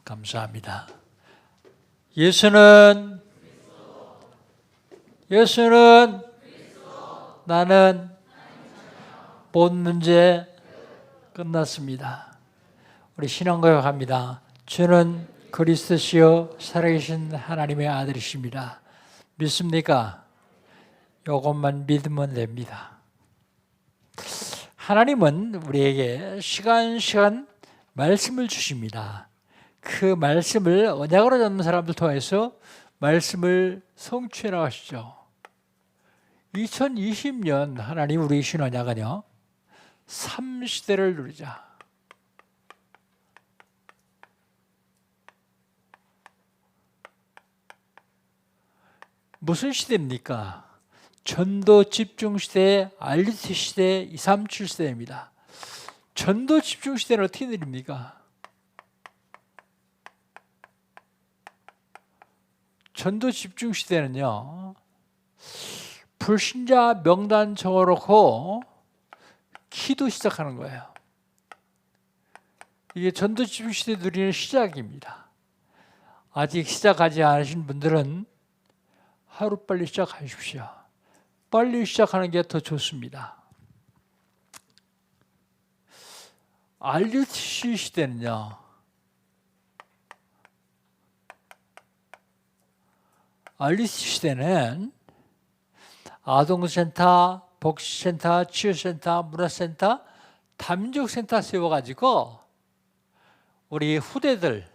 감사합니다. 예수는 나는 본 문제 끝났습니다. 우리 신앙고백합니다. 주는 그리스도시요 살아계신 하나님의 아들이십니다. 믿습니까? 이것만 믿으면 됩니다. 하나님은 우리에게 시간 말씀을 주십니다. 그 말씀을 언약으로 잡는 사람들 통해서 말씀을 성취해 나가시죠. 2020년 하나님 우리 주신 언약은요, 3시대를 누리자. 무슨 시대입니까? 전도 집중 시대, 알리트 시대, 237 시대입니다. 전도 집중 시대는 어떻게 누립니까? 전도 집중 시대는요, 불신자 명단 적어놓고 기도 시작하는 거예요. 이게 전도 집중 시대 누리는 시작입니다. 아직 시작하지 않으신 분들은 하루빨리 시작하십시오. 빨리 시작하는 게 더 좋습니다. 알리트 시대는요, 알리트 시대는 아동센터, 복지센터, 치유센터, 문화센터, 다민족센터 세워가지고 우리 후대들,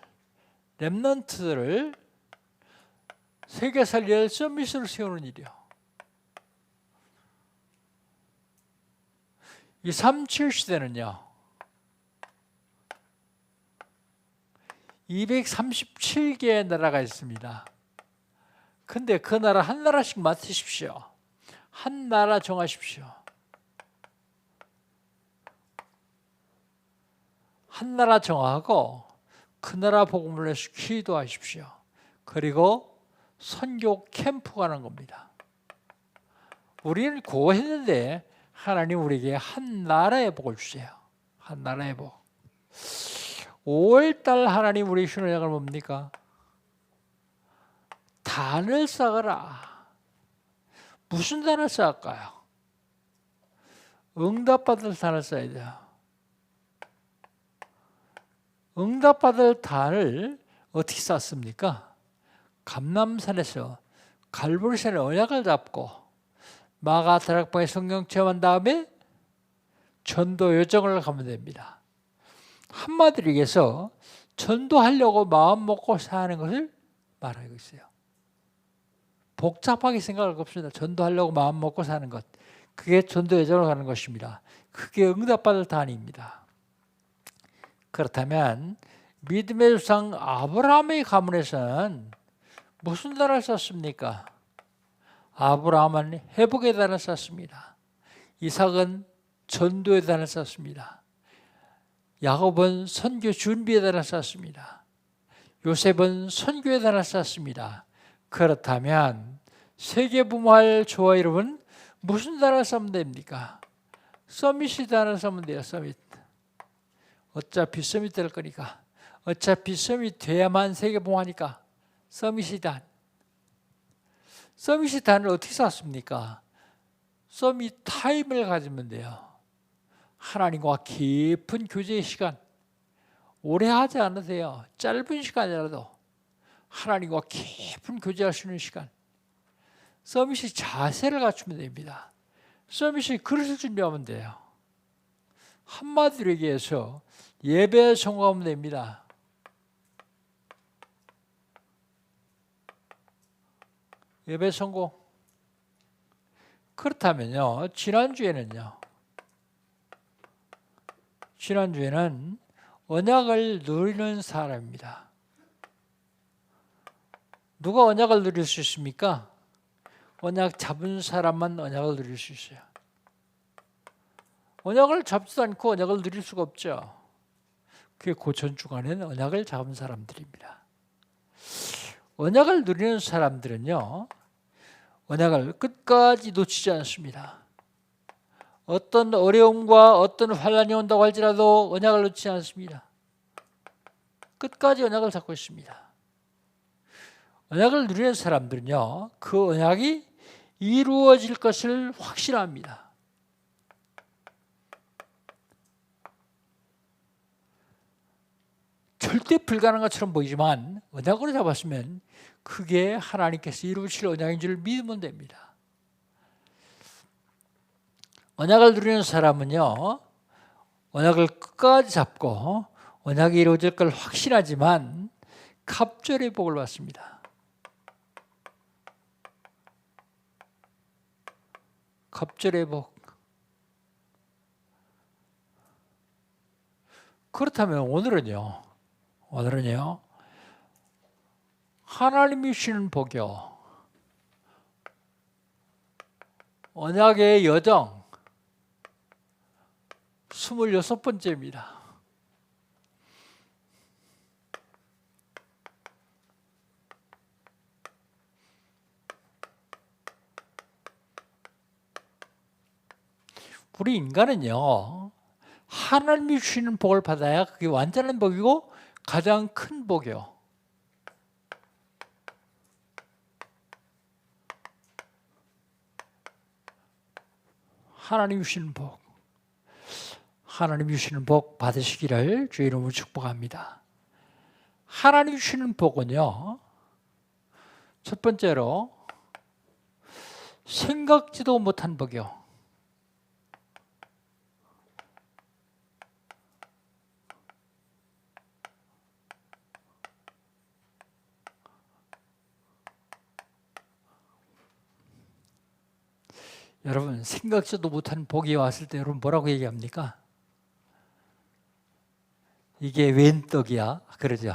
렘넌트들을 세계 살릴 서밋으로 세우는 일이요. 이 37 시대는요, 237개의 나라가 있습니다. 근데 그 나라 한 나라씩 맡으십시오. 한 나라 정하십시오. 한 나라 정하고 그 나라 복음을 위해서 기도하십시오. 그리고 선교 캠프 가는 겁니다. 우리는 그거 했는데 하나님 우리에게 한 나라의 복을 주세요. 한 나라의 복. 5월달 하나님 우리 주신 언약은 뭡니까? 단을 쌓아라. 무슨 단을 쌓을까요? 응답받을 단을 쌓아야 돼요. 응답받을 단을 어떻게 쌓습니까? 감람산에서 갈보리산에 언약을 잡고 마가 다락방에 성경 체험한 다음에 전도 여정을 가면 됩니다. 한마디로 얘기해서 전도하려고 마음 먹고 사는 것을 말하고 있어요. 복잡하게 생각할 거 없습니다. 전도하려고 마음 먹고 사는 것. 그게 전도 여정을 가는 것입니다. 그게 응답받을 단위입니다. 그렇다면 믿음의 조상 아브라함의 가문에서는 무슨 단을 쌓습니까? 아브라함은 회복의 단을 쌓습니다. 이삭은 전도의 단을 쌓습니다. 야곱은 선교 준비의 단을 쌓습니다. 요셉은 선교의 단을 쌓습니다. 그렇다면 세계부모할 저와 여러분 무슨 단을 쌓으면 됩니까? 서밋이 단을 쌓으면 돼요. 서밋. 어차피 서밋 될 거니까. 어차피 서밋 돼야만 세계부모하니까 서밋이 단. 서밋이 단을 어떻게 쌓습니까? 서밋 타임을 가지면 돼요. 하나님과 깊은 교제의 시간. 오래 하지 않아도 돼요. 짧은 시간이라도 하나님과 깊은 교제할 수 있는 시간. 서밋이 자세를 갖추면 됩니다. 서밋이 그릇을 준비하면 돼요. 한마디로 얘기해서 예배에 성공하면 됩니다. 예배 성공. 그렇다면요, 지난주에는 언약을 누리는 사람입니다. 누가 언약을 누릴 수 있습니까? 언약 잡은 사람만 언약을 누릴 수 있어요. 언약을 잡지도 않고 언약을 누릴 수가 없죠. 그게 고전 주간에는 언약을 잡은 사람들입니다. 언약을 누리는 사람들은요, 언약을 끝까지 놓치지 않습니다. 어떤 어려움과 어떤 환난이 온다고 할지라도 언약을 놓치지 않습니다. 끝까지 언약을 잡고 있습니다. 언약을 누리는 사람들은요, 그 언약이 이루어질 것을 확신합니다. 절대 불가능한 것처럼 보이지만 언약으로 잡았으면 그게 하나님께서 이루실 언약인 줄 믿으면 됩니다. 언약을 누리는 사람은요, 언약을 끝까지 잡고 언약이 이루어질 걸 확신하지만 갑절의 복을 받습니다. 갑절의 복. 그렇다면 오늘은요, 하나님이 주시는 복이요, 언약의 여정 26번째입니다. 우리 인간은요, 하나님이 주시는 복을 받아야 그게 완전한 복이고 가장 큰 복이요. 하나님이 주시는 복. 하나님이 주시는 복 받으시기를 주의 이름으로 축복합니다. 하나님이 주시는 복은요, 첫 번째로 생각지도 못한 복이요. 여러분, 생각지도 못한 복이 왔을 때 여러분 뭐라고 얘기합니까? 이게 웬 떡이야? 그러죠.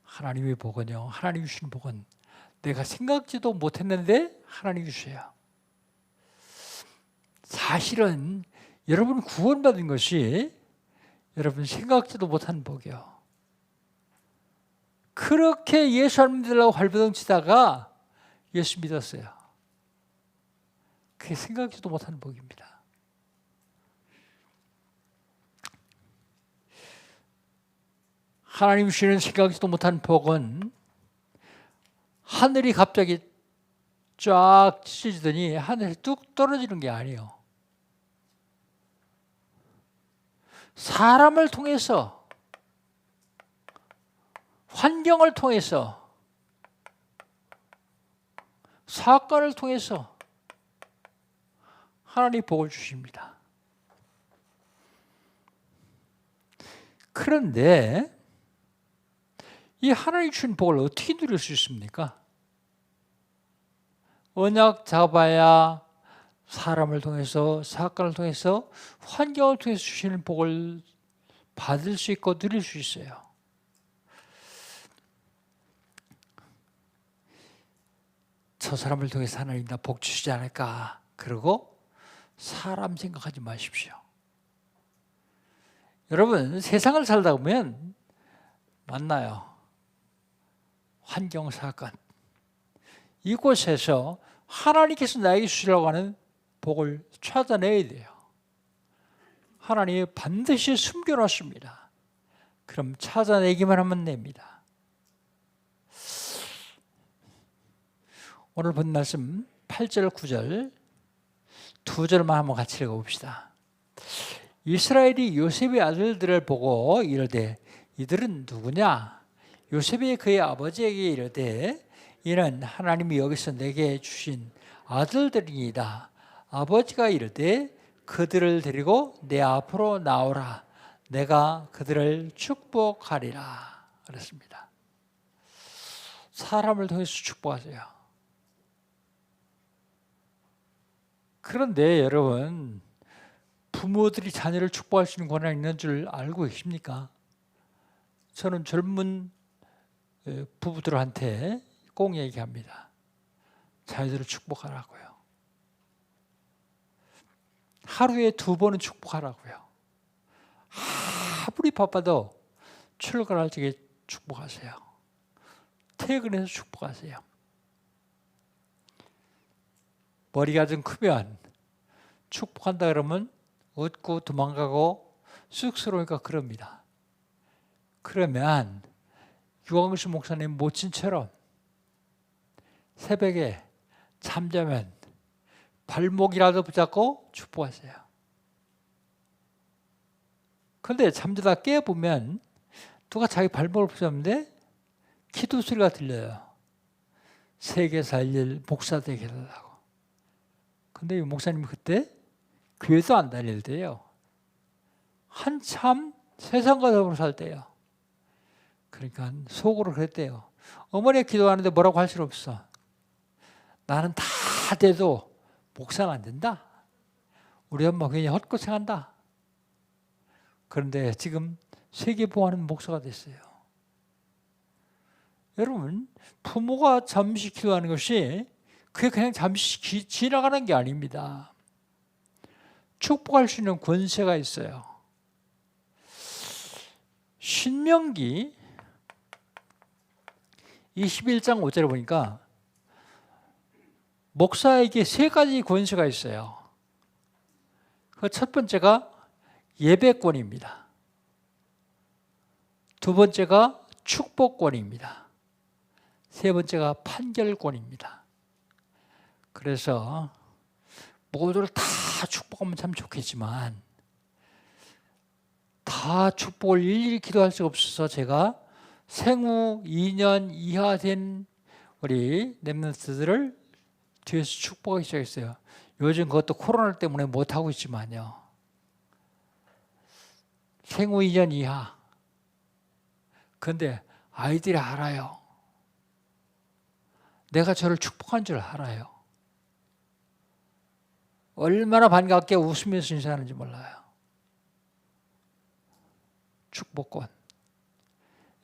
하나님의 복은요, 하나님이 주시는 복은 내가 생각지도 못했는데 하나님이 주셔요. 사실은 여러분 구원받은 것이 여러분 생각지도 못한 복이요. 그렇게 예수 안 믿으려고 발버둥 치다가 예수 믿었어요. 그게 생각지도 못한 복입니다. 하나님 주시는 생각지도 못한 복은 하늘이 갑자기 쫙 찢어지더니 하늘에 뚝 떨어지는 게 아니에요. 사람을 통해서, 환경을 통해서, 사건을 통해서 하나님이 복을 주십니다. 그런데 이 하나님 주신 복을 어떻게 누릴 수 있습니까? 언약 잡아야 사람을 통해서, 사건을 통해서, 환경을 통해서 주시는 복을 받을 수 있고 누릴 수 있어요. 저 사람을 통해서 하나님 나 복 주시지 않을까? 그리고 사람 생각하지 마십시오. 여러분, 세상을 살다 보면 만나요. 환경, 사건. 이곳에서 하나님께서 나에게 주시려고 하는 복을 찾아내야 돼요. 하나님이 반드시 숨겨놨습니다. 그럼 찾아내기만 하면 됩니다. 오늘 본 말씀 8절, 9절 두 절만 한번 같이 읽어봅시다. 이스라엘이 요셉의 아들들을 보고 이르되 이들은 누구냐? 요셉이 그의 아버지에게 이르되 이는 하나님이 여기서 내게 주신 아들들이니이다. 아버지가 이르되 그들을 데리고 내 앞으로 나오라. 내가 그들을 축복하리라. 그랬습니다. 사람을 통해서 축복하세요. 그런데 여러분, 부모들이 자녀를 축복할 수 있는 권한이 있는 줄 알고 계십니까? 저는 젊은 부부들한테 꼭 얘기합니다. 자녀들을 축복하라고요. 하루에 2번은 축복하라고요. 아무리 바빠도 출근할 적에 축복하세요. 퇴근해서 축복하세요. 머리가 좀 크면 축복한다 그러면 웃고 도망가고 쑥스러우니까 그럽니다. 그러면 유광수 목사님 모친처럼 새벽에 잠자면 발목이라도 붙잡고 축복하세요. 그런데 잠자다 깨보면 누가 자기 발목을 붙잡는데 기도 소리가 들려요. 세계 살릴 목사 되게 해달라고. 근데 이 목사님이 그때 교회도 안 다닐 때요. 한참 세상과 더불어 살 때요. 그러니까 속으로 그랬대요. 어머니가 기도하는데 뭐라고 할 수 없어. 나는 다 돼도 목사는 안 된다. 우리 엄마 괜히 헛고생한다. 그런데 지금 세계보호하는 목사가 됐어요. 여러분, 부모가 잠시 기도하는 것이 그게 그냥 잠시 지나가는 게 아닙니다. 축복할 수 있는 권세가 있어요. 신명기 21장 5절에 보니까 목사에게 세 가지 권세가 있어요. 그 첫 번째가 예배권입니다. 두 번째가 축복권입니다. 세 번째가 판결권입니다. 그래서 모두를 다 축복하면 참 좋겠지만 다 축복을 일일이 기도할 수가 없어서 제가 생후 2년 이하 된 우리 렘넌트들을 뒤에서 축복하기 시작했어요. 요즘 그것도 코로나 때문에 못하고 있지만요. 생후 2년 이하. 그런데 아이들이 알아요. 내가 저를 축복한 줄 알아요. 얼마나 반갑게 웃으면서 인사하는지 몰라요. 축복권.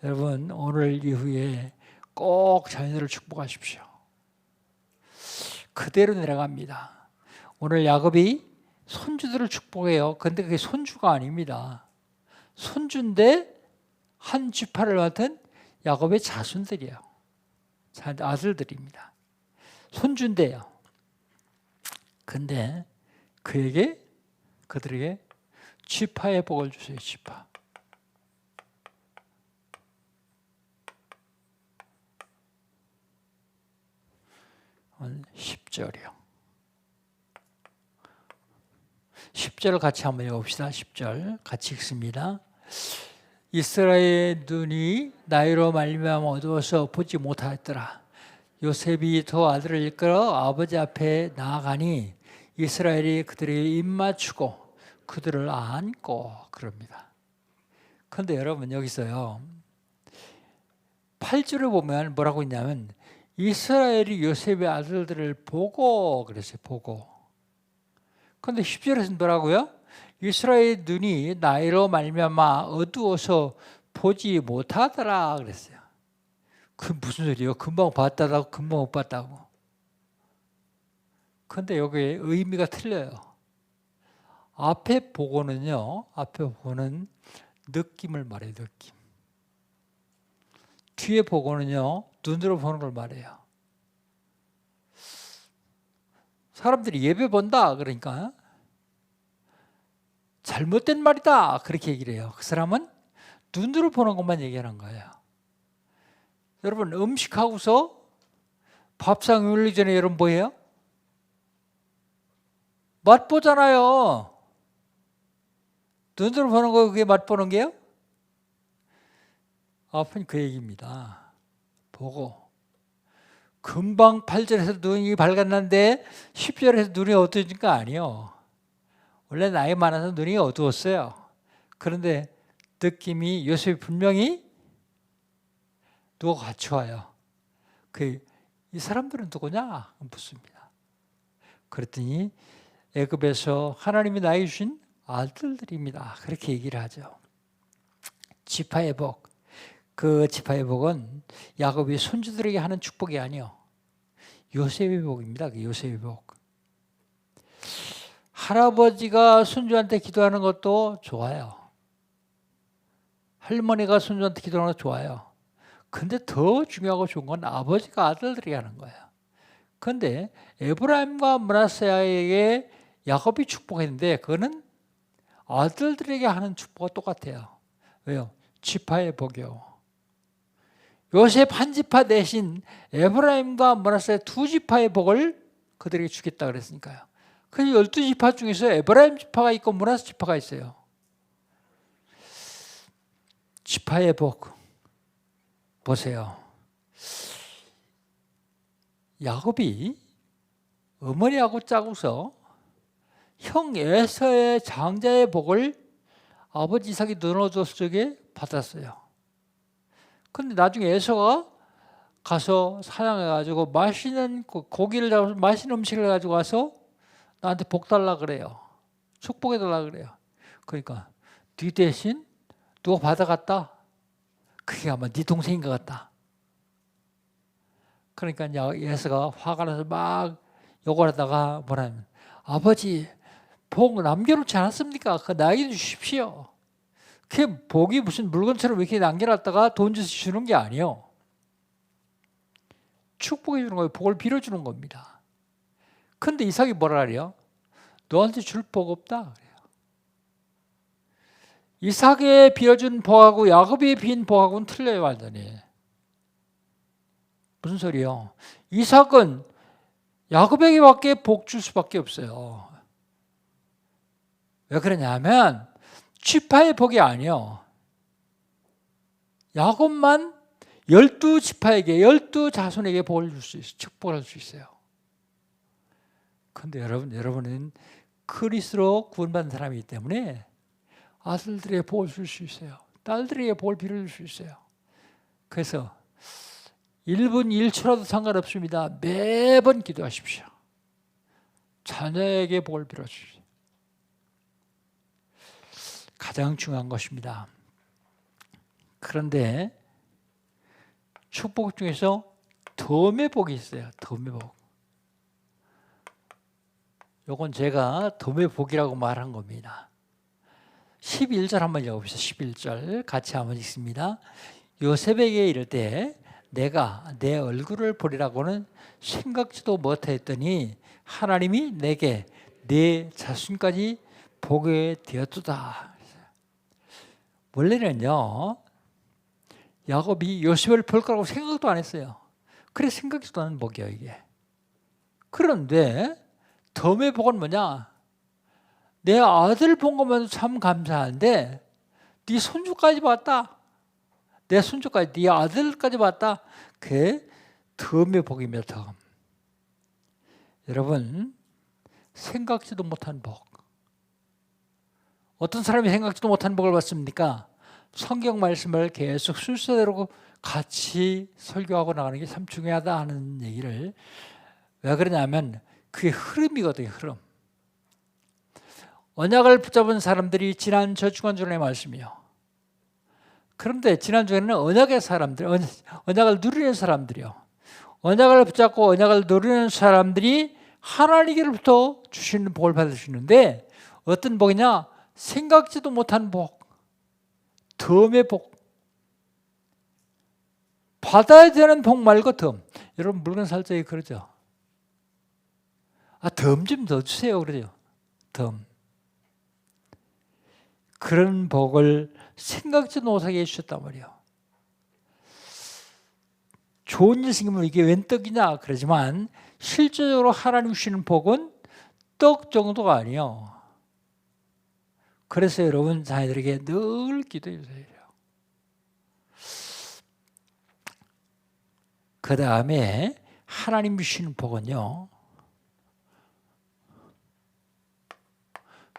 여러분, 오늘 이후에 꼭 자녀들을 축복하십시오. 그대로 내려갑니다. 오늘 야곱이 손주들을 축복해요. 그런데 그게 손주가 아닙니다. 손주인데 한 지파를 맡은 야곱의 자손들이에요. 아들들입니다. 손주인데요. 근데 그들에게 지파의 복을 주세요. 지파. 오늘 10절이요. 10절을 같이 한번 읽어봅시다. 10절 같이 읽습니다. 이스라엘의 눈이 나이로 말미암아 어두워서 보지 못하였더라. 요셉이 두 아들을 이끌어 아버지 앞에 나아가니 이스라엘이 그들에게 입맞추고 그들을 안고 그럽니다. 그런데 여러분 여기서요 8절을 보면 뭐라고 있냐면 이스라엘이 요셉의 아들들을 보고 그랬어요. 보고. 그런데 10절에서는 뭐라고요? 이스라엘의 눈이 나이로 말미암아 어두워서 보지 못하더라 그랬어요. 그 무슨 소리예요? 금방 봤다고 금방 못 봤다고. 그런데 여기에 의미가 틀려요. 앞에 보고는요. 앞에 보고는 느낌을 말해요. 느낌. 뒤에 보고는요. 눈으로 보는 걸 말해요. 사람들이 예배 본다 그러니까 잘못된 말이다 그렇게 얘기를 해요. 그 사람은 눈으로 보는 것만 얘기하는 거예요. 여러분 음식하고서 밥상 올리기 전에 여러분 뭐예요? 맛보잖아요. 눈으로 보는 거 그게 맛보는 게요? 앞은 그 얘기입니다. 보고 금방 8절에서 눈이 밝았는데 10절에서 눈이 어두워진 거 아니에요. 원래 나이 많아서 눈이 어두웠어요. 그런데 느낌이 요셉이 분명히 누가 같이 와요. 이 사람들은 누구냐? 묻습니다. 그랬더니 애굽에서 하나님이 나에게 주신 아들들입니다. 그렇게 얘기를 하죠. 지파의 복. 그 지파의 복은 야곱이 손주들에게 하는 축복이 아니요. 요셉의 복입니다. 요셉의 복. 할아버지가 손주한테 기도하는 것도 좋아요. 할머니가 손주한테 기도하는 것도 좋아요. 근데 더 중요하고 좋은 건 아버지가 아들들에게 하는 거예요. 그런데 에브라임과 므낫세에게 야곱이 축복했는데 그거는 아들들에게 하는 축복과 똑같아요. 왜요? 지파의 복이요. 요셉 한 지파 대신 에브라임과 므낫세 두 지파의 복을 그들에게 주겠다 그랬으니까요. 그래서 12지파 중에서 에브라임 지파가 있고 므낫세 지파가 있어요. 지파의 복 보세요. 야곱이 어머니하고 짜고서 형 에서의 장자의 복을 아버지 이삭이 나눠줬을 적에 받았어요. 근데 나중에 에서가 가서 사냥해가지고 맛있는 고기를 잡아서 맛있는 음식을 가지고 와서 나한테 복 달라 그래요. 축복해 달라 그래요. 그러니까 네 대신 누가 받아갔다? 그게 아마 네 동생인 것 같다. 그러니까 에서가 화가 나서 막 욕을 하다가 뭐라면 아버지 복 남겨놓지 않았습니까? 그 나에게 주십시오. 그게 복이 무슨 물건처럼 이렇게 남겨놨다가 돈 줘서 주는 게 아니에요. 축복해 주는 거예요. 복을 빌어주는 겁니다. 근데 이삭이 뭐라 그래요? 너한테 줄 복 없다 그래요. 이삭에 빌어준 복하고 야곱이 빈 복하고는 틀려요. 완전히. 무슨 소리예요? 이삭은 야곱에게밖에 복 줄 수밖에 없어요. 왜 그러냐면 지파의 복이 아니에요. 야곱만 12지파에게 12자손에게 복을 줄 수 있어요. 축복을 할 수 있어요. 그런데 여러분은 그리스도로 구원받은 사람이기 때문에 아들들에게 복을 줄 수 있어요. 딸들에게 복을 빌어줄 수 있어요. 그래서 1분 1초라도 상관없습니다. 매번 기도하십시오. 자녀에게 복을 빌어주십시오. 가장 중요한 것입니다. 그런데 축복 중에서 덤의 복이 있어요. 덤의 복. 요건 제가 덤의 복이라고 말한 겁니다. 11절 한번 읽어보시죠. 11절 같이 한번 읽습니다. 요셉에게 이를 때 내가 내 얼굴을 보리라고는 생각지도 못했더니 하나님이 내게 내 자손까지 보게 되었도다. 원래는요, 야곱이 요셉을 볼 거라고 생각도 안 했어요. 그래 생각지도 않은 복이에요, 이게. 그런데 덤의 복은 뭐냐? 내 아들 본 것만 참 감사한데 네 손주까지 봤다. 내 손주까지, 네 아들까지 봤다. 그게 덤의 복입니다, 덤. 여러분, 생각지도 못한 복. 어떤 사람이 생각지도 못한 복을 받습니까? 성경 말씀을 계속 순서대로 같이 설교하고 나가는 게 참 중요하다 하는 얘기를, 왜 그러냐면 그게 흐름이거든요, 흐름. 언약을 붙잡은 사람들이 지난 저주간주의 말씀이요. 그런데 지난주에는 언약의 사람들, 언약을 누리는 사람들이요. 언약을 붙잡고 언약을 누리는 사람들이 하나님께로부터 주시는 복을 받을 수 있는데 어떤 복이냐? 생각지도 못한 복, 덤의 복. 받아야 되는 복 말고 덤. 여러분 물건 살 적에 그러죠. 덤 좀 더 주세요 그러죠. 덤. 그런 복을 생각지도 못하게 해주셨단 말이에요. 좋은 일 생기면 이게 웬 떡이냐 그러지만 실제적으로 하나님 주시는 복은 떡 정도가 아니에요. 그래서 여러분 자녀들에게 늘 기도해 주세요. 그 다음에 하나님 주시는 복은요,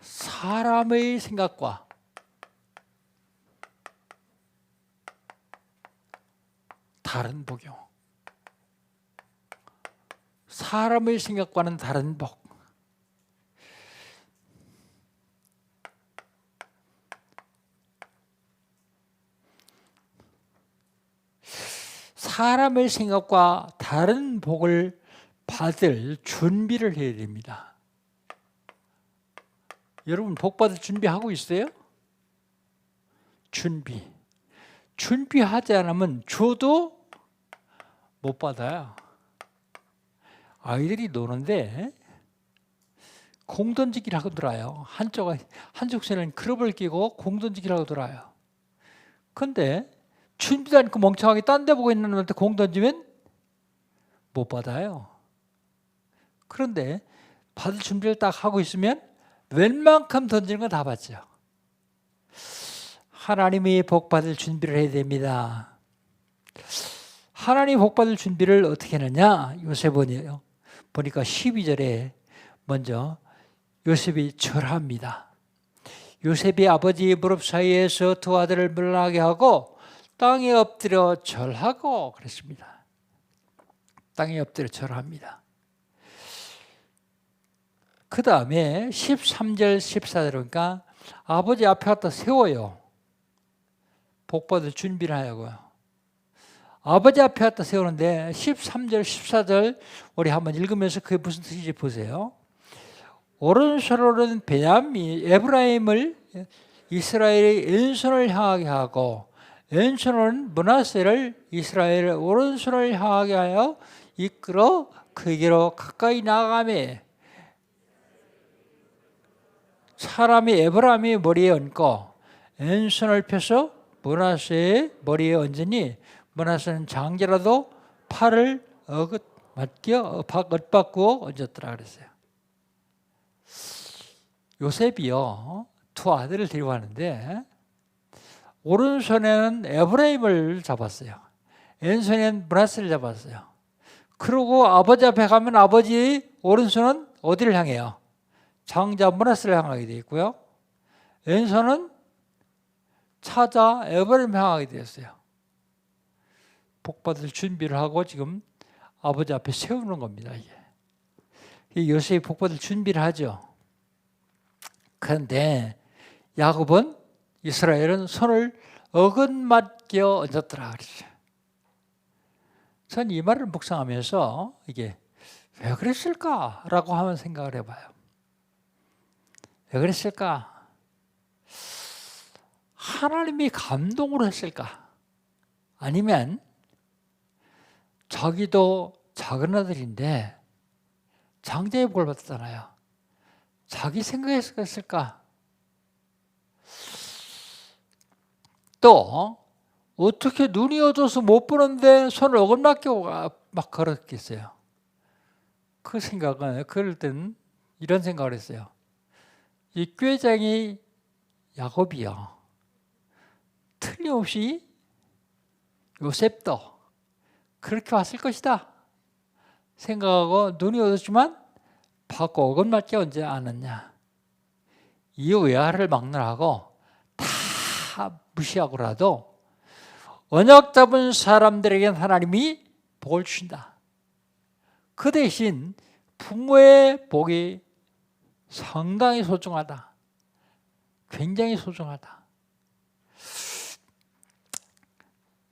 사람의 생각과 다른 복이요. 사람의 생각과는 다른 복. 사람의 생각과 다른 복을 받을 준비를 해야 됩니다. 여러분 복 받을 준비하고 있어요? 준비하지 않으면 줘도 못 받아요. 아이들이 노는데 공 던지기를 하고 놀아요. 한쪽 손에는 클럽을 끼고 공 던지기를 하고 놀아요. 근데 준비도 않고 멍청하게 딴 데 보고 있는 놈한테 공 던지면 못 받아요. 그런데 받을 준비를 딱 하고 있으면 웬만큼 던지는 건 다 받죠. 하나님이 복 받을 준비를 해야 됩니다. 하나님 복 받을 준비를 어떻게 하느냐? 요셉은요. 보니까 12절에 먼저 요셉이 절합니다. 요셉이 아버지 무릎 사이에서 두 아들을 물러나게 하고 땅에 엎드려 절하고 그랬습니다. 땅에 엎드려 절합니다. 그 다음에 13절 14절 그러니까 아버지 앞에 갖다 세워요. 복 받을 준비를 하려고요. 아버지 앞에 갖다 세우는데 13절 14절 우리 한번 읽으면서 그게 무슨 뜻인지 보세요. 오른손으로는 베냐민 에브라임을 이스라엘의 왼손을 향하게 하고 왼손으로는 므낫세를 이스라엘의 오른손을 향하게 하여 이끌어 그에게로 가까이 나아가매 사람이 에브라임의 머리에 얹고 왼손을 펴서 므낫세의 머리에 얹으니 므낫세는 장자라도 팔을 엇바꾸어 얹었더라 그랬어요. 요셉이요 두 아들을 데리고 가는데 오른손에는 에브라임을 잡았어요. 왼손에는 므낫세를 잡았어요. 그리고 아버지 앞에 가면 아버지의 오른손은 어디를 향해요? 장자 므낫세를 향하게 되어 있고요. 왼손은 차자 에브라임을 향하게 되었어요. 복받을 준비를 하고 지금 아버지 앞에 세우는 겁니다. 이게 요셉이 복받을 준비를 하죠. 그런데 야곱은 이스라엘은 손을 어긋맞게 얹었더라 그랬어요. 전 이 말을 묵상하면서 이게 왜 그랬을까라고 한번 생각을 해봐요. 왜 그랬을까? 하나님이 감동으로 했을까? 아니면 자기도 작은 아들인데 장자의 복을 받았잖아요. 자기 생각했을까? 또 어떻게 눈이 어두워서 못 보는데 손을 어긋맞게 막 걸었겠어요. 그 생각은 그럴 땐 이런 생각을 했어요. 이 꾀장이 야곱이요. 틀림없이 요셉도 그렇게 왔을 것이다 생각하고 눈이 어둡지만 받고 어긋맞게 얹지 않았냐. 이 외화를 막론하고 다 무시하고라도 언약 잡은 사람들에게는 하나님이 복을 주신다. 그 대신 부모의 복이 상당히 소중하다. 굉장히 소중하다.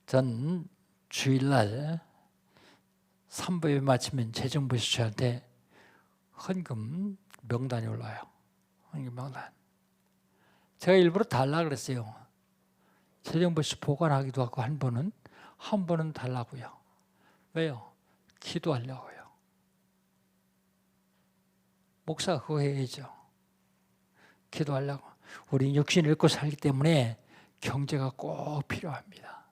전 주일날 3부에 마치면 재정부에서 저한테 헌금 명단이 올라와요. 헌금 명단. 제가 일부러 달라 그랬어요. 재정부에서 보관하기도 하고 한 번은 달라고요. 왜요? 기도하려고요. 목사가 그거 해야죠. 기도하려고. 우리 육신을 잃고 살기 때문에 경제가 꼭 필요합니다.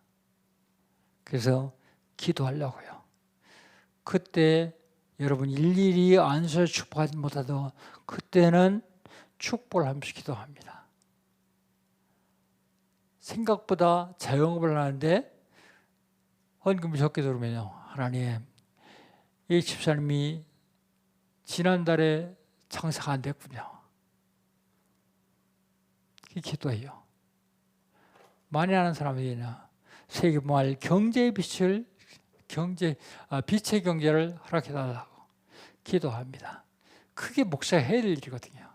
그래서 기도하려고요. 그때 여러분 일일이 안수에 축복하지 못하도 그때는 축복을 하면서 기도합니다. 생각보다 자영업을 하는데 헌금이 적게 들어오면요. 하나님, 이 집사님이 지난달에 장사가 안 됐군요. 기도해요. 많이 하는 사람들이나 세계말 경제의 빛의 경제를 허락해달라고 기도합니다. 그게 목사가 해야 될 일이거든요.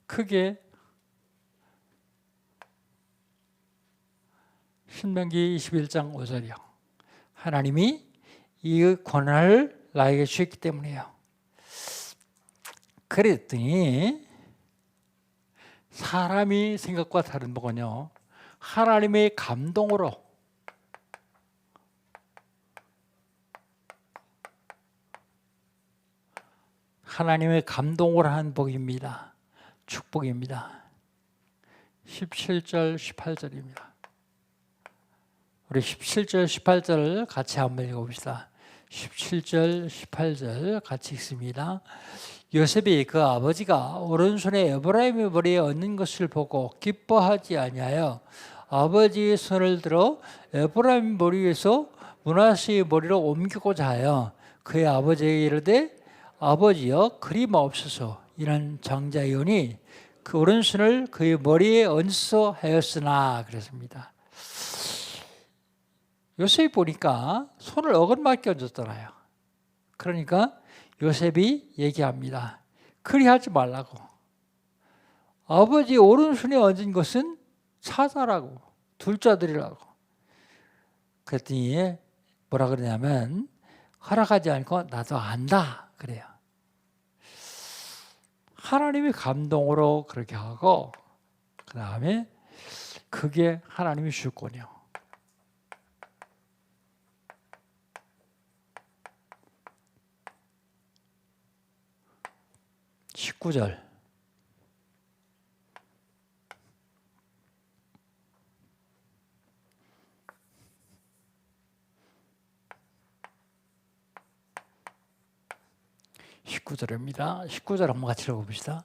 그게 신명기 21장 5절이요. 하나님이 이 권한을 나에게 주셨기 때문이에요. 그랬더니 사람이 생각과 다른 거군요. 하나님의 감동으로 한 복입니다. 축복입니다. 17절 18절입니다. 우리 17절, 18절 같이 한번 읽어봅시다. 17절, 18절 같이 읽습니다. 요셉이 그 아버지가 오른손에 에브라임의 머리에 얹는 것을 보고 기뻐하지 아니하여 아버지의 손을 들어 에브라임 머리 위에서 므낫세의 머리로 옮기고자 하여 그의 아버지에게 이르되 아버지여 그리마옵소서. 이는 장자이오니 그 오른손을 그의 머리에 얹소 하였으나 그랬습니다. 요셉이 보니까 손을 어긋맞게 얹었더라요. 그러니까 요셉이 얘기합니다. 그리하지 말라고. 아버지 오른손에 얹은 것은 사자라고, 둘자들이라고. 그랬더니 뭐라 그러냐면 허락하지 않고 나도 안다 그래요. 하나님이 감동으로 그렇게 하고 그 다음에 그게 하나님의 주권이요. 19절. (19절입니다) 19절 한번 같이 읽어봅시다.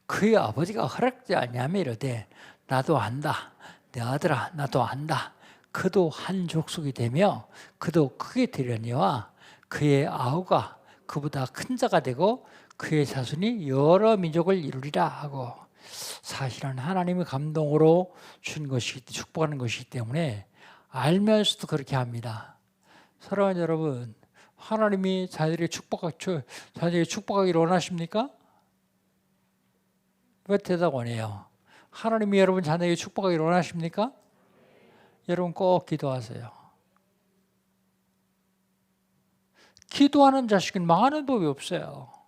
그의 아버지가 허락지 아니하며 이르되 나도 안다. 내 아들아 나도 안다. 그도 한 족속이 되며 그도 크게 되려니와 그의 아우가 그보다 큰 자가 되고 그의 자손이 여러 민족을 이루리라 하고, 사실은 하나님의 감동으로 준 것이기 때문에, 축복하는 것이기 때문에 알면서도 그렇게 합니다. 사랑하는 여러분, 하나님이 자녀들에게 축복하기를 원하십니까? 왜 대답 안 해요? 하나님이 여러분 자녀에게 축복하기를 원하십니까? 여러분 꼭 기도하세요. 기도하는 자식은 망하는 법이 없어요.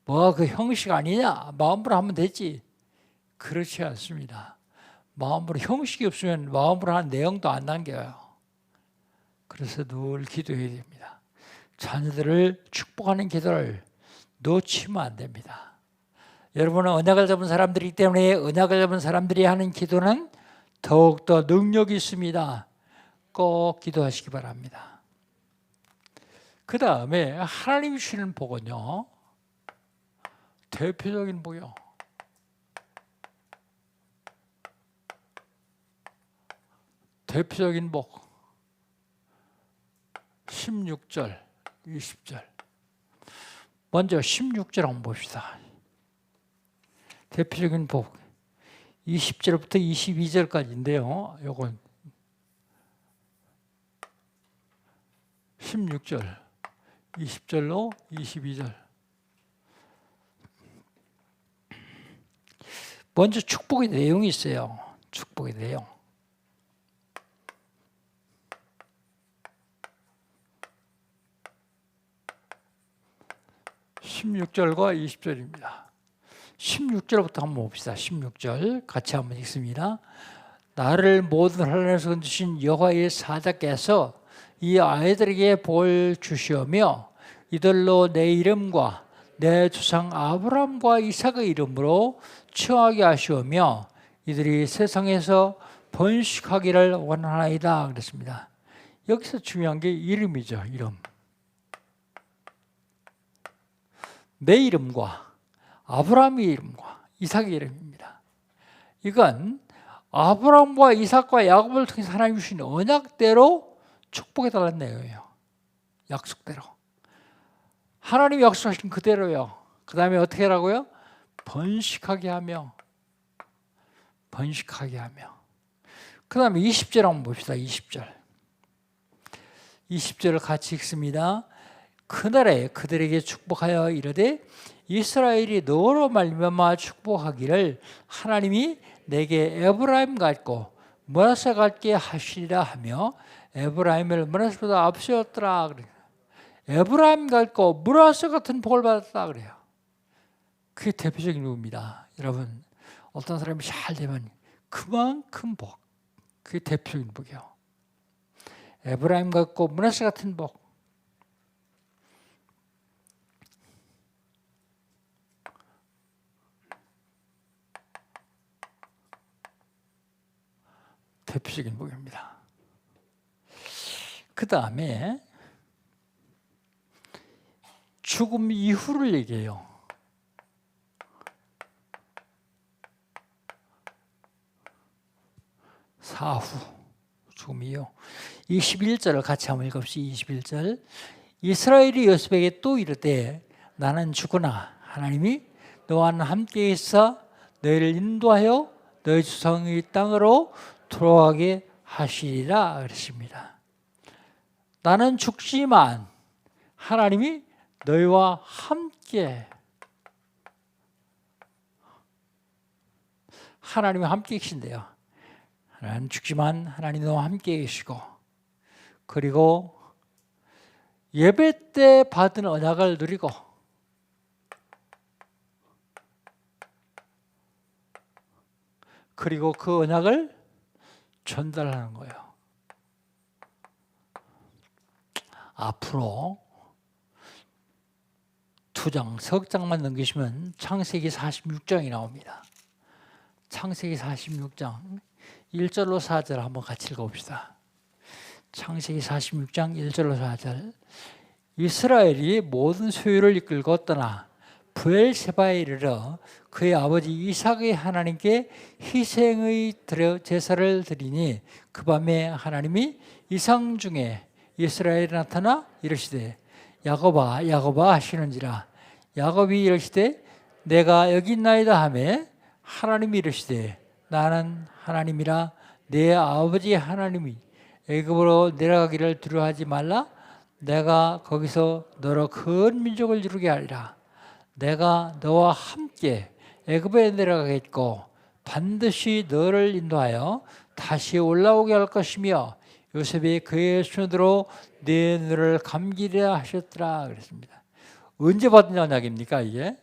뭐 그 형식 아니냐? 마음으로 하면 되지. 그렇지 않습니다. 마음으로 형식이 없으면 마음으로 하는 내용도 안 남겨요. 그래서 늘 기도해야 됩니다. 자녀들을 축복하는 기도를 놓치면 안 됩니다. 여러분은 언약을 잡은 사람들이기 때문에 언약을 잡은 사람들이 하는 기도는 더욱더 능력이 있습니다. 꼭 기도하시기 바랍니다. 그 다음에 하나님이 주시는 복은요, 대표적인 복이요. 대표적인 복. 16절, 20절. 먼저 16절 한번 봅시다. 대표적인 복. 20절부터 22절까지인데요. 요건 16절, 20절로 22절. 먼저 축복의 내용이 있어요. 축복의 내용. 16절과 20절입니다. 16절부터 한번 봅시다. 16절 같이 한번 읽습니다. 나를 모든 환난에서 건지신 여호와의 사자께서 이 아이들에게 복을 주시오며 이들로 내 이름과 내 조상 아브라함과 이삭의 이름으로 칭하게 하시오며 이들이 세상에서 번식하기를 원하나이다 그랬습니다. 여기서 중요한 게 이름이죠. 이름. 내 이름과 아브라함의 이름과 이삭의 이름입니다. 이건 아브라함과 이삭과 야곱을 통해서 하나님이 주신 언약대로 축복해달라는 내용이에요. 약속대로. 하나님이 약속하신 그대로요. 그 다음에 어떻게 하라고요? 번식하게 하며. 번식하게 하며. 그 다음에 20절 한번 봅시다. 20절. 20절을 같이 읽습니다. 그날에 그들에게 축복하여 이르되 이스라엘이 너로 말미암아 축복하기를 하나님이 내게 에브라임 같고 므낫세 같게 하시리라 하며 에브라임을 므낫세보다 앞세웠더라 그래요. 에브라임 같고 므낫세 같은 복을 받았다 그래요. 그게 대표적인 복입니다. 여러분, 어떤 사람이 잘 되면 그만큼 복. 그게 대표적인 복이요. 에브라임 같고 므낫세 같은 복. 대표적인 복입니다. 그 다음에 죽음 이후를 얘기해요. 사후, 죽음 이후. 21절을 같이 한번 읽읍시다. 21절. 이스라엘이 요셉에게 또 이르되 나는 죽으나 하나님이 너와 함께 있어 너희를 인도하여 너희 조상의 땅으로 돌아가게 하시리라 그랬습니다. 나는 죽지만 하나님이 너희와 함께, 하나님이 함께 계신대요. 나는 죽지만 하나님 너와 함께 계시고, 그리고 예배 때 받은 언약을 누리고, 그리고 그 언약을 전달하는 거예요. 앞으로 2장, 석 장만 넘기시면 창세기 46장이 나옵니다. 창세기 46장 1절로 4절 한번 같이 읽어봅시다. 창세기 46장 1절로 4절. 이스라엘이 모든 소유를 이끌고 떠나 브엘세바에 이르러 그의 아버지 이삭의 하나님께 희생의 제사를 드리니 그 밤에 하나님이 이상 중에 이스라엘에 나타나 이르시되 야곱아 야곱아 하시는지라. 야곱이 이르시되 내가 여기 있나이다 하매 하나님이 이르시되 나는 하나님이라. 내 아버지 하나님이 애굽으로 내려가기를 두려워하지 말라. 내가 거기서 너로 큰 민족을 이루게 하리라. 내가 너와 함께 애굽에 내려가겠고 반드시 너를 인도하여 다시 올라오게 할 것이며 요셉이 그의 손으로 내 눈을 감기려 하셨더라 그랬습니다. 언제 받은 언약입니까 이게?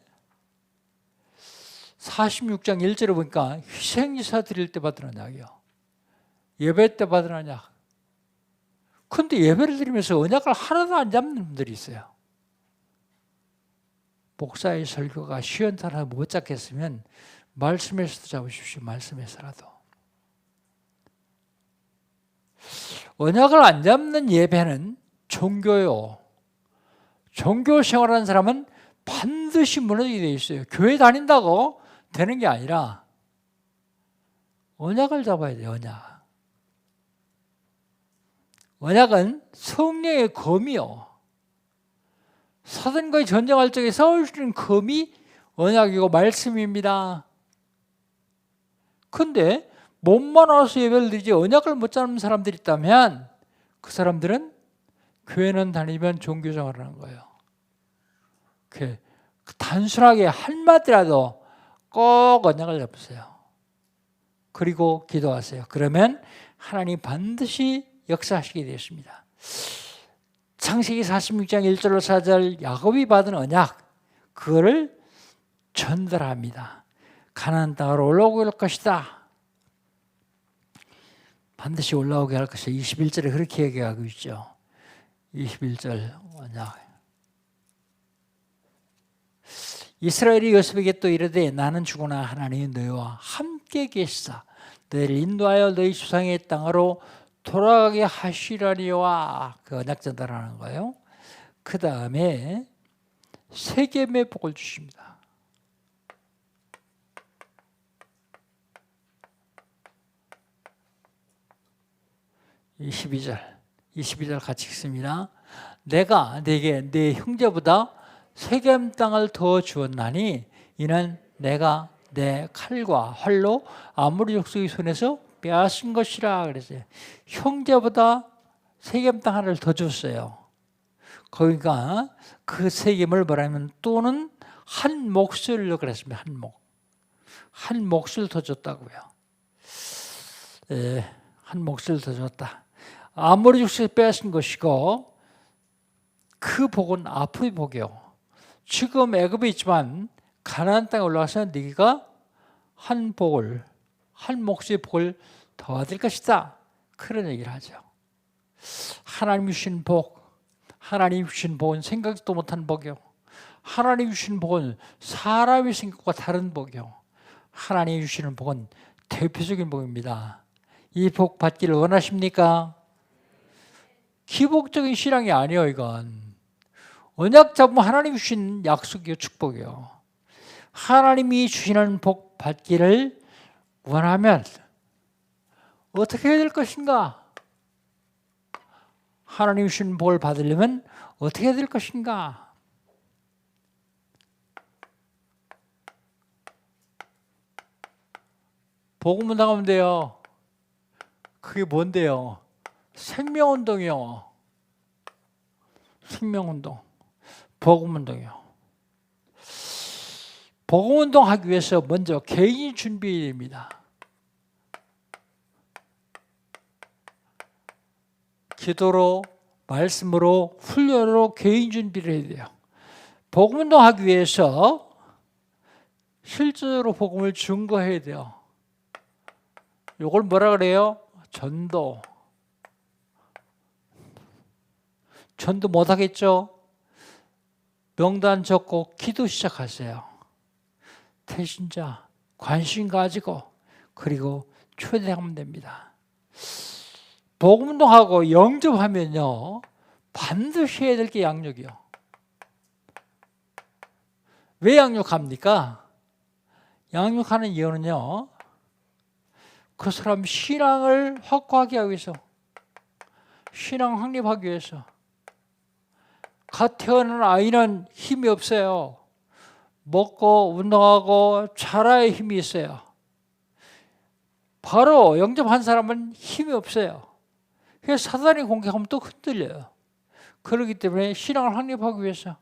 46장 1절에 보니까 희생제사 드릴 때 받은 언약이요. 예배 때 받은 언약. 근데 예배를 드리면서 언약을 하나도 안 잡는 분들이 있어요. 목사의 설교가 시원찮아 못 잡겠으면 말씀에서도 잡으십시오. 말씀에서라도. 언약을 안 잡는 예배는 종교요. 종교 생활하는 사람은 반드시 무너지게 돼 있어요. 교회 다닌다고 되는 게 아니라 언약을 잡아야 돼요. 언약. 언약은 성령의 검이요. 사단과의 전쟁할 적에 싸울 수 있는 검이 언약이고 말씀입니다. 그런데 몸만 와서 예배를 드리지 언약을 못 잡는 사람들이 있다면 그 사람들은 교회는 다니면 종교생활을 하는 거예요. 단순하게 한마디라도 꼭 언약을 잡으세요. 그리고 기도하세요. 그러면 하나님 반드시 역사하시게 되었습니다. 창세기 46장 1절로 4절 야곱이 받은 언약, 그거를 전달합니다. 가나안 땅으로 올라오게 할 것이다. 반드시 올라오게 할 것이다. 21절에 그렇게 얘기하고 있죠. 21절 언약. 이스라엘이 요셉에게 또 이르되 나는 죽으나 하나님이 너희와 함께 계시사 너희를 인도하여 너희 조상의 땅으로 돌아가게 하시려니와. 그 언약 전달하는 거예요. 그 다음에 세겜의 복을 주십니다. 이 22절 같이 읽습니다. 내가 네게 네 형제보다 세겜 땅을 더 주었나니 이는 내가 내 칼과 활로 아모리 족속의 손에서 빼앗은 것이라 그랬어요. 형제보다 세겜 땅 하나를 더 줬어요. 그러니까 그 세겜을 뭐라면 또는 한 몫을 그랬습니다. 한 몫을 더 줬다고요. 한 몫을 더 줬다. 아모리 족속에서 빼앗은 것이고 그 복은 앞의 복이요. 지금 애굽에 있지만 가나안 땅에 올라가서 네가 한 몫의 복을 더 받을 것이다. 그런 얘기를 하죠. 하나님이 주신 복, 하나님이 주신 복은 생각도 못한 복이요. 하나님이 주신 복은 사람의 생각과 다른 복이요. 하나님이 주시는 복은 대표적인 복입니다. 이 복 받기를 원하십니까? 기복적인 신앙이 아니에요. 이건 언약 잡으면 하나님이 주신 약속이요, 축복이요. 하나님이 주시는 복 받기를 원하면 어떻게 해야 될 것인가? 하나님이 주신 복을 받으려면 어떻게 해야 될 것인가? 복음을 당하면 돼요. 그게 뭔데요? 생명운동이요. 생명운동. 복음운동이요. 복음운동 하기 위해서 먼저 개인이 준비해야 됩니다. 기도로, 말씀으로, 훈련으로 개인 준비를 해야 돼요. 복음운동 하기 위해서 실제로 복음을 증거해야 돼요. 이걸 뭐라 그래요? 전도. 전도 못하겠죠? 명단 적고 기도 시작하세요. 태신자, 관심 가지고, 그리고 초대하면 됩니다. 복음운동하고 영접하면요, 반드시 해야 될 게 양육이요. 왜 양육합니까? 양육하는 이유는요, 그 사람 신앙을 확고하게 하기 위해서, 신앙 확립하기 위해서. 갓 태어난 아이는 힘이 없어요. 먹고 운동하고 자라야 힘이 있어요. 바로 영접한 사람은 힘이 없어요. 그래서 사단이 공격하면 또 흔들려요. 그렇기 때문에 신앙을 확립하기 위해서.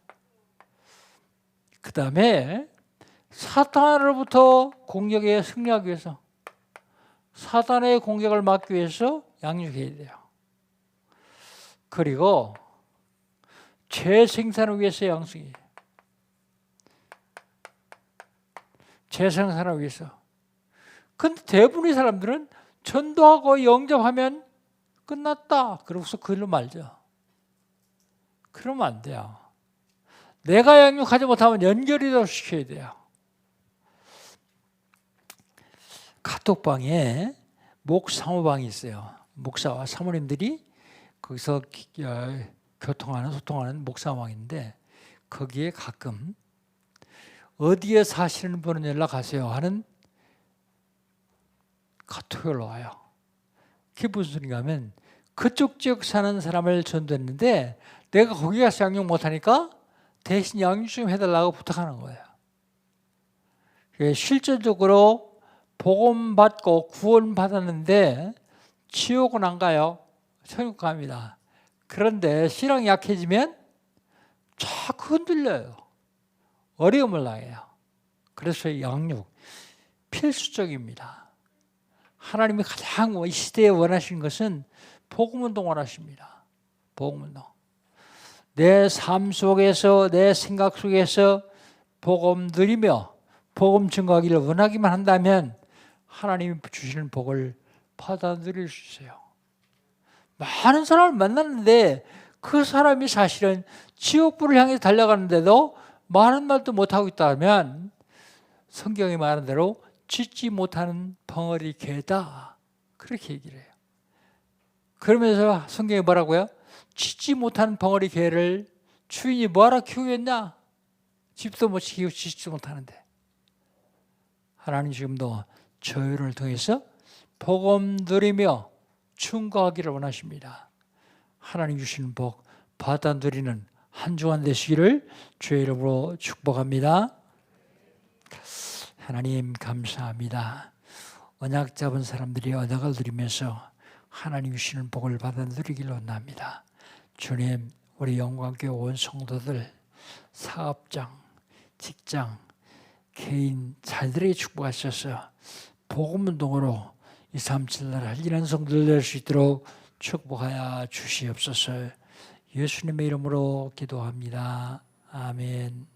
그 다음에 사탄으로부터 공격에 승리하기 위해서, 사단의 공격을 막기 위해서 양육해야 돼요. 그리고 재생산을 위해서 양성이에요. 재생산을 위해서. 근데 대부분의 사람들은 전도하고 영접하면 끝났다. 그러고서 그 일로 말죠. 그러면 안 돼요. 내가 양육하지 못하면 연결이라도 시켜야 돼요. 카톡방에 목사모방이 있어요. 목사와 사모님들이 거기서 소통하는 목사모방인데, 거기에 가끔 어디에 사시는 분은 연락하세요 하는 카톡이 올라와요. 그게 무슨 소리인가 하면, 그쪽 지역 사는 사람을 전도했는데 내가 거기 가서 양육 못하니까 대신 양육 좀 해달라고 부탁하는 거예요. 실질적으로 복음 받고 구원 받았는데 지옥은 안 가요. 천국 갑니다. 그런데 신앙이 약해지면 자꾸 흔들려요. 어려움을 당해요. 그래서 양육 필수적입니다. 하나님이 가장 이 시대에 원하시는 것은 복음운동 원하십니다. 복음운동. 내 삶 속에서, 내 생각 속에서 복음 누리며 복음 증거하기를 원하기만 한다면 하나님이 주시는 복을 받아 누릴 수 있어요. 많은 사람을 만났는데 그 사람이 사실은 지옥불을 향해 달려가는데도 많은 말도 못하고 있다면 성경이 말한 대로 짖지 못하는 벙어리 개다. 그렇게 얘기를 해요. 그러면서 성경이 뭐라고요? 짖지 못하는 벙어리 개를 주인이 뭐하러 키우겠냐? 집도 못 지키고 짖지 못하는데. 하나님 지금도 저희를 통해서 복음 누리며 충고하기를 원하십니다. 하나님 주시는 복 받아 누리는 한 주간 되시기를 주의 이름으로 축복합니다. 하나님 감사합니다. 언약 잡은 사람들이 언약을 누리면서 하나님 주시는 복을 받아 누리기를 원합니다. 주님, 우리 영광교회 온 성도들, 사업장, 직장, 개인 잘들에게 축복하셔서 복음운동으로 237날 할일하는 성도들 될 수 있도록 축복하여 주시옵소서. 예수님의 이름으로 기도합니다. 아멘.